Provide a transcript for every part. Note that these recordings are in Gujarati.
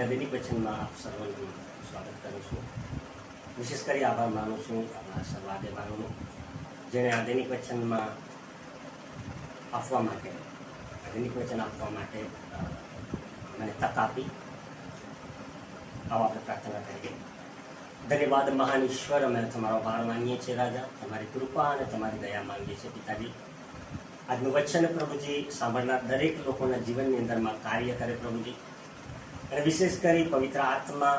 આધુનિક વચનમાં આપ સર્વનું સ્વાગત કરું છું. વિશેષ કરી આભાર માનું છું આપણા સર્વાધ્યમાનોનો, જેણે આધુનિક વચનમાં આપવા માટે આધુનિક વચન આપવા માટે મને તક આપી. આવો આપણે પ્રાર્થના કરીએ. ધન્યવાદ મહાન ઈશ્વર, અમે તમારો આભાર માનીએ છીએ રાજા, તમારી કૃપા અને તમારી દયા માંગીએ છીએ પિતાજી. આજનું વચન પ્રભુજી સાંભળનાર દરેક લોકોના જીવનની અંદરમાં કાર્ય કરે પ્રભુજી, અને વિશેષ કરી પવિત્ર આત્મા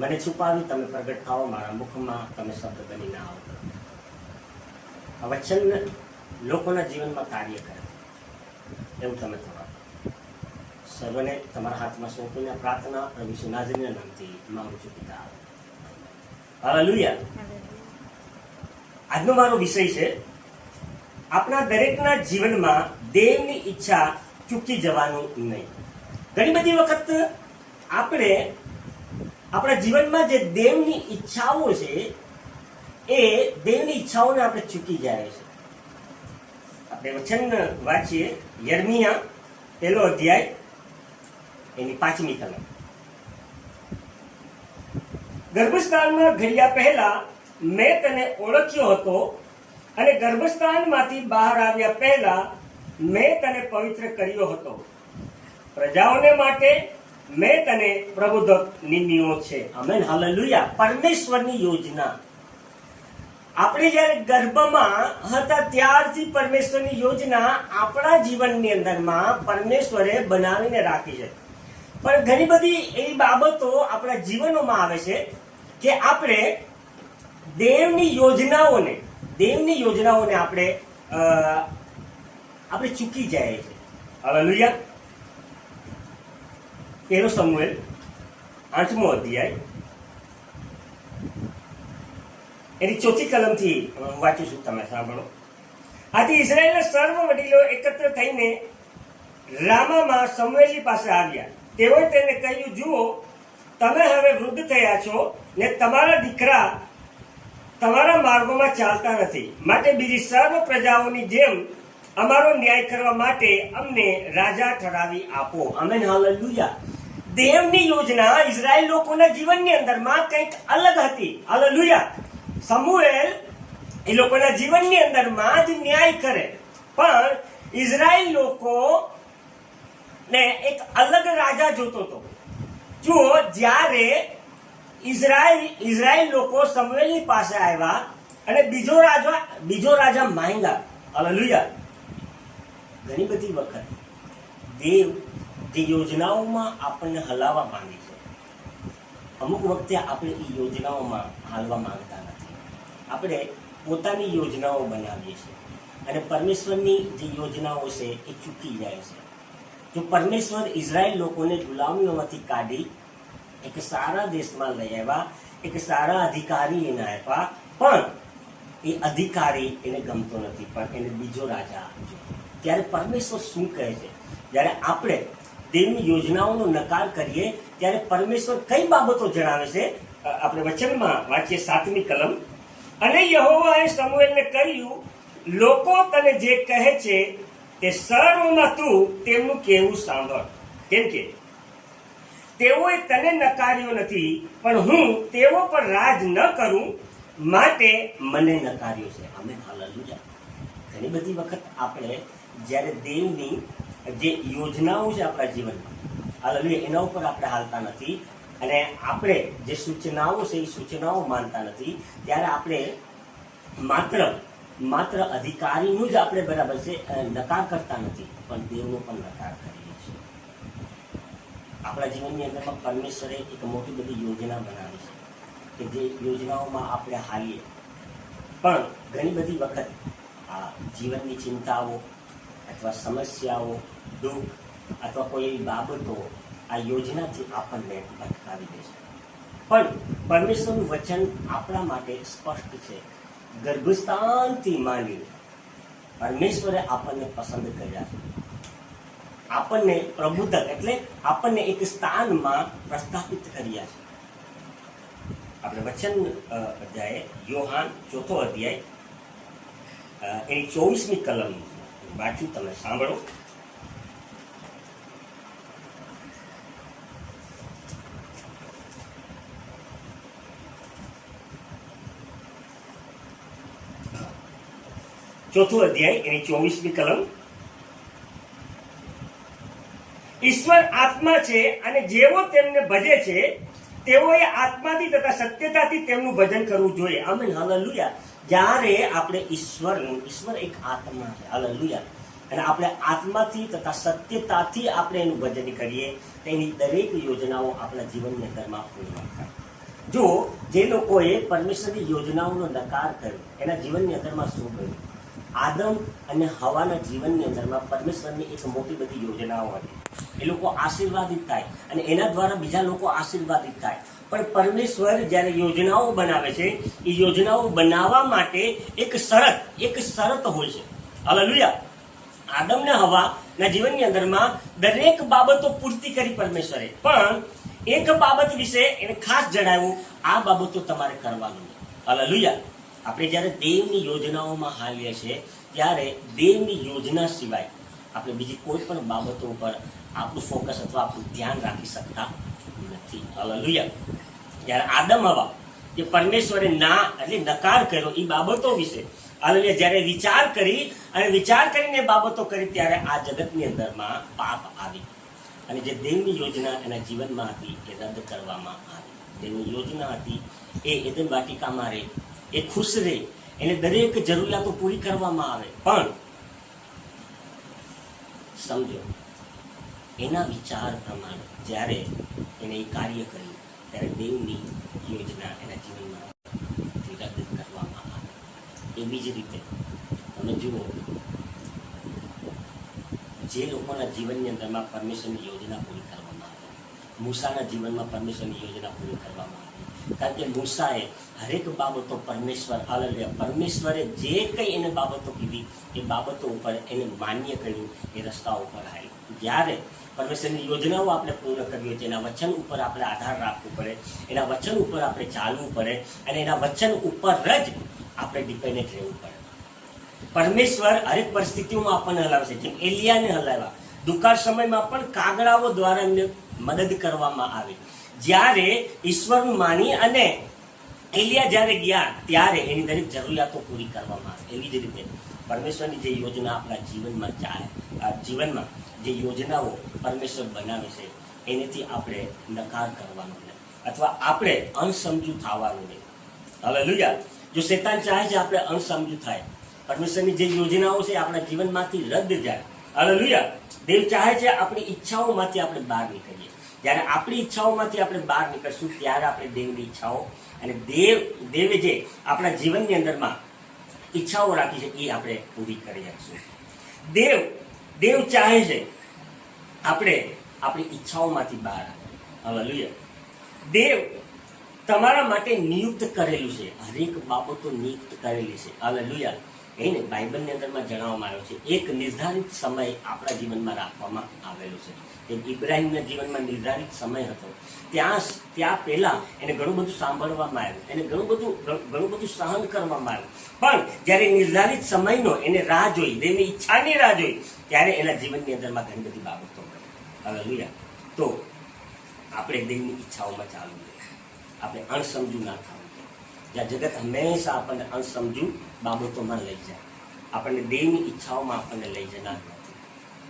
મને છુપાવી તમે પ્રગટ થાઓ, મારા મુખમાં તમે શબ્દ બની ના આવો. આ વચન લોકોના જીવનમાં કાર્ય કરે એવું તમે થવા. સર્વને તમારા હાથમાં સોંપીને પ્રાર્થના પ્રભુ ઈસુ નાઝરીના નામથી માંગુ છું પિતા. હાલેલુયા. આજનો મારો વિષય છે, આપણા દરેકના જીવનમાં દેવની ઈચ્છા ચૂકી જવાનું નહીં. ઘણી બધી વખત આપણે આપણા જીવનમાં જે દેવની ઈચ્છાઓ છે એ દેવની ઈચ્છાઓને આપણે ચૂકી જાય છે. આપણે વચન વાંચીએ, યર્મિયા 1 અધ્યાય એની 5મી કલમ. ગર્ભસ્થાનમાં ઘડિયા પહેલા મેં તને ઓળખ્યો હતો, અને ગર્ભસ્થાનમાંથી બહાર આવ્યા પહેલા મેં તને પવિત્ર કર્યો હતો. પ્રજાઓને માટે મેં તને પ્રબોધક નિમ્યો છે. Amen, hallelujah. પરમેશ્વરની યોજના આપણે જ્યારે ગર્ભમાં હતા ત્યારથી પરમેશ્વરની યોજના આપણા જીવનની અંદરમાં પરમેશ્વરે બનાવીને રાખી છે. પણ ઘણી બધી એવી બાબતો આપણા જીવનોમાં આવે છે કે આપણે દેવની યોજનાઓને આપણે ચૂકી જાય છે. હાલેલુયા. 1 શમુએલ 8મો અધ્યાય એની 4મી કલમથી વાંચું છું, તમે સાંભળો. આથી ઇઝરાયેલના સર્વ વડીલો એકત્ર થઈને રામામાં શમુએલની પાસે આવ્યા. તેઓએ તેને કહ્યું, જુઓ, તમે હવે વૃદ્ધ થયા છો ને તમારા દીકરા તમારા માર્ગોમાં ચાલતા નથી, માટે બીજી સર્વ પ્રજાઓની જેમ અમારો ન્યાય કરવા માટે અમને રાજા ઠરાવી આપો. Amen, hallelujah. દેવની યોજના ઇઝરાયલ લોકોના જીવનની અંદરમાં કંઈક અલગ હતી. હાલેલુયા. શમુએલ એ લોકોના જીવનની અંદરમાં જ ન્યાય કરે, પણ ઇઝરાયલ લોકો ને એક અલગ રાજા જોતો હતો. જુઓ, જ્યારે ઇઝરાયલ લોકો શમુએલની પાસે આવ્યા અને બીજો રાજા માંગ્યા. હાલેલુયા. ઘણી બધી વખત દેવ જે યોજનાઓમાં આપણને હલાવવા માંગે છે, અમુક વખતે આપણે એ યોજનાઓમાં હાલવા માંગતા નથી. આપણે પોતાની યોજનાઓ બનાવીએ છીએ અને પરમેશ્વરની જે યોજનાઓ છે એ ચૂકી જાય છે. જો પરમેશ્વર ઇઝરાયલ લોકોને ગુલામીઓમાંથી કાઢી એક સારા દેશમાં લઈ આવ્યા, એક સારા અધિકારી એને આપ્યા, પણ એ અધિકારી એને ગમતો નથી, પણ એને બીજો રાજા આપજો. ત્યારે પરમેશ્વર શું કહે છે? જ્યારે આપણે દેવની યોજનાઓનો નકાર કરીએ ત્યારે પરમેશ્વર કઈ બાબતો જણાવે છે? આપણે વચનમાં વાંચીએ 7મી કલમ. અને યહોવાએ શમુએલને કહ્યું, લોકો તને જે કહે છે તે સર્વમાં તું તેમનું કહેવું સાંભળ, કેમ કે તેઓએ તને નકાર્યો નથી, પણ હું તેઓ પર રાજ ન કરું માટે મને નકાર્યો છે. Amen, hallelujah. ઘણી બધી વખત આપણે જ્યારે દેવની જે યોજનાઓ છે આપણા જીવનમાં, હાલેલુયા, એના ઉપર આપણે હાલતા નથી અને આપણે જે સૂચનાઓ છે એ સૂચનાઓ માનતા નથી, ત્યારે આપણે માત્ર અધિકારીનું જ આપણે બરાબર છે નકાર કરતા નથી, પણ દેવનો પણ નકાર કરીએ છીએ. આપણા જીવનની અંદરમાં પરમેશ્વરે એક મોટી બધી યોજના બનાવી છે કે જે યોજનાઓમાં આપણે હાલીએ, પણ ઘણી બધી વખત આ જીવનની ચિંતાઓ અથવા સમસ્યાઓ, દુઃખ અથવા કોઈ એવી બાબતો આ યોજનાથી આપણને ભટકાવી દે છે. પણ પરમેશ્વરનું વચન આપણા માટે સ્પષ્ટ છે. ગર્ભસ્થાનથી માંડી પરમેશ્વરે આપણને પસંદ કર્યા છે, આપણને પ્રબુધક એટલે આપણને એક સ્થાનમાં પ્રસ્થાપિત કર્યા છે. આપણે વચન અધ્યાય યોહાન 4 અધ્યાય એની 24મી કલમ વાંચું, તમે સાંભળો. ચોથું અધ્યાય એની 24મી કલમ. ઈશ્વર આત્મા છે અને જેઓ તેમને ભજે છે તેઓએ આત્માથી તથા સત્યતાથી તેમનું ભજન કરવું જોઈએ. Amen, hallelujah. જ્યારે આપણે ઈશ્વર એક આત્મા છે, હાલેલુયા, અને આપણે આત્માથી તથા સત્યતાથી આપણે એનું ભજન કરીએ તેની દરેક યોજનાઓ આપણા જીવનની અંદરમાં પૂર્ણ થાય. જો જે લોકોએ પરમેશ્વરની યોજનાઓનો નકાર કર્યો એના જીવનની અંદરમાં શું કર્યું? આદમ અને હવાના જીવનની અંદરમાં પરમેશ્વરની એક મોટી બધી યોજનાઓ હતી. એ લોકો આશીર્વાદિત થાય અને એના દ્વારા બીજા લોકો આશીર્વાદિત થાય. પણ પરમેશ્વર જ્યારે યોજનાઓ બનાવે છે એ યોજનાઓ બનાવવા માટે એક શરત હોય છે. હાલેલુયા. આદમ ને હવાના જીવનની અંદરમાં દરેક બાબતો પૂર્તિ કરી પરમેશ્વરે, પણ એક બાબત વિશે એને ખાસ જણાવ્યું, આ બાબતો તમારે કરવાનું. હાલેલુયા. આપણે જ્યારે દેવની યોજનાઓમાં હાલીએ છીએ ત્યારે દેવની યોજના સિવાય આપણે બીજી કોઈ પણ બાબતો ઉપર આપણું ફોકસ અથવા આપણું ધ્યાન રાખી શકતા નથી. હાલેલુયા. જ્યારે આદમ હવા જે પરમેશ્વરે નકાર કર્યો એ બાબતો વિશે હાલેલુયા જ્યારે વિચાર કરીને બાબતો કરી ત્યારે આ જગતની અંદરમાં પાપ આવી અને જે દેવની યોજના એના જીવનમાં હતી એ રદ કરવામાં આવી. દેવની યોજના હતી એ એદન વાટિકામાં રહે, એ ખુશ રહે, એને દરેક જરૂરિયાતો પૂરી કરવામાં આવે, પણ સમજો એના વિચાર પ્રમાણે જ્યારે એને એ કાર્ય કર્યું ત્યારે દેવની યોજના એના જીવનમાં રદ કરવામાં આવે. એવી જ રીતે તમે જુઓ, જે લોકોના જીવનની અંદરમાં પરમેશ્વરની યોજના પૂરી કરવામાં આવે, મૂસાના જીવનમાં પરમેશ્વરની યોજના પૂરી કરવામાં આવી. કારણ કે મૂસાએ હરેક બાબતો પરમેશ્વરે જે કંઈ એને બાબતો કીધી એ બાબતો ઉપર એને માન્ય કર્યું, એ રસ્તા ઉપર આવ્યું. જ્યારે પરમેશ્વરની યોજનાઓ આપણે પૂર્ણ કરવી હોય એના વચન ઉપર આપણે આધાર રાખવું પડે, એના વચન ઉપર આપણે ચાલવું પડે અને એના વચન ઉપર જ આપણે ડિપેન્ડન્ટ રહેવું પડે. પરમેશ્વર હરેક પરિસ્થિતિઓમાં આપણને હલાવે છે. જેમ એલિયાને હલાવ્યા, દુકાળ સમયમાં પણ કાગડાઓ દ્વારા એમને મદદ કરવામાં આવી. જ્યારે ઈશ્વરનું માની અને એલિયા જ્યારે ગયા ત્યારે એની દરેક જરૂરિયાતો પૂરી કરવામાં આવી. એવી જ રીતે પરમેશ્વરની જે યોજના આપણા જીવનમાં જે યોજનાઓ પરમેશ્વર બનાવે છે એનેથી આપણે નકાર કરવાનો નહીં અથવા આપણે અણસમજુ થવાનું નહીં. હાલેલુયા. જો શેતાન ચાહે છે આપણે અણસમજુ થાય, પરમેશ્વરની જે યોજનાઓ છે આપણા જીવનમાંથી રદ જાય. હાલેલુયા. દેવ ચાહે છે આપણી ઈચ્છાઓમાંથી આપણે બહાર નીકળીએ. જ્યારે આપણી ઈચ્છાઓમાંથી આપણે બહાર નીકળશું ત્યારે આપણે દેવની ઈચ્છાઓ અને દેવે જે આપણા જીવનની અંદરમાં ઈચ્છાઓ રાખી છે એ આપણે પૂરી કરી શકશું. દેવ ચાહે છે આપણે આપણી ઈચ્છાઓમાંથી બહાર આવે. હાલેલુયા. દેવ તમારા માટે નિયુક્ત કરેલું છે, હરેક બાબતો નિયુક્ત કરેલી છે. હાલેલુયા. એને બાઇબલની અંદરમાં જણાવવામાં આવ્યો છે એક નિર્ધારિત સમય આપણા જીવનમાં રાખવામાં આવેલો છે. ઇબ્રાહિમના જીવનમાં નિર્ધારિત સમય હતો. ત્યાં પહેલા એને ઘણું બધું સાંભળવામાં આવ્યું, એને ઘણું બધું સહન કરવામાં આવ્યું, પણ જ્યારે નિર્ધારિત સમયનો એને રાહ જોઈ, દેવની ઈચ્છાની રાહ જોઈ, ત્યારે એના જીવનની અંદરમાં ઘણી બધી બાબતો મળી. હાલેલુયા. તો આપણે દેવની ઈચ્છાઓમાં ચાલવું જોઈએ, આપણે અણસમજુ ના થવું જોઈએ. જ્યાં જગત હંમેશા આપણને અણસમજુ બાબતોમાં લઈ જાય, આપણને દેવની ઈચ્છાઓમાં આપણને લઈ જનાર નથી.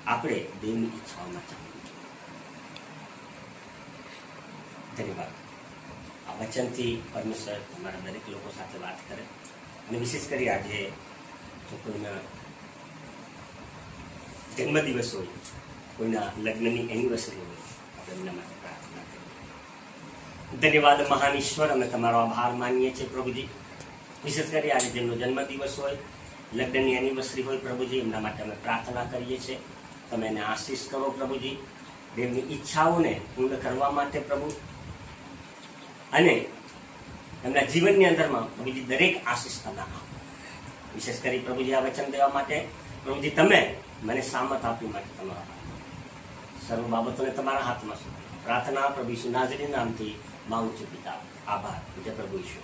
આપણે દેવની ઈચ્છાઓમાં ચાલવું. ધન્યવાદ. આ વચનથી પરમેશ્વર તમારા દરેક લોકો સાથે વાત કરે અને વિશેષ કરી આજે જો કોઈના જન્મદિવસ હોય, કોઈના લગ્નની એનિવર્સરી હોય, આપણે એમના માટે પ્રાર્થના કરીએ. ધન્યવાદ મહાન ઈશ્વર, અમે તમારો આભાર માનીએ છીએ પ્રભુજી. વિશેષ કરી આજે જેમનો જન્મદિવસ હોય, લગ્નની એનિવર્સરી હોય પ્રભુજી, એમના માટે અમે પ્રાર્થના કરીએ છીએ. તમે એને આશીષ કરો પ્રભુજી, તેમની ઈચ્છાઓને પૂર્ણ કરવા માટે પ્રભુ, અને એમના જીવનની અંદરમાં પ્રભુજી દરેક આશીષ તમે આપો. વિશેષ કરી પ્રભુજી આ વચન દેવા માટે પ્રભુજી તમે મને સામત આપ્યું માટે તમારો સર્વ બાબતોને તમારા હાથમાં શું પ્રાર્થના પ્રભુ ઈસુ નાઝરીના નામથી માંગુ છું પિતા. આભાર. જય પ્રભુ ઈસુ.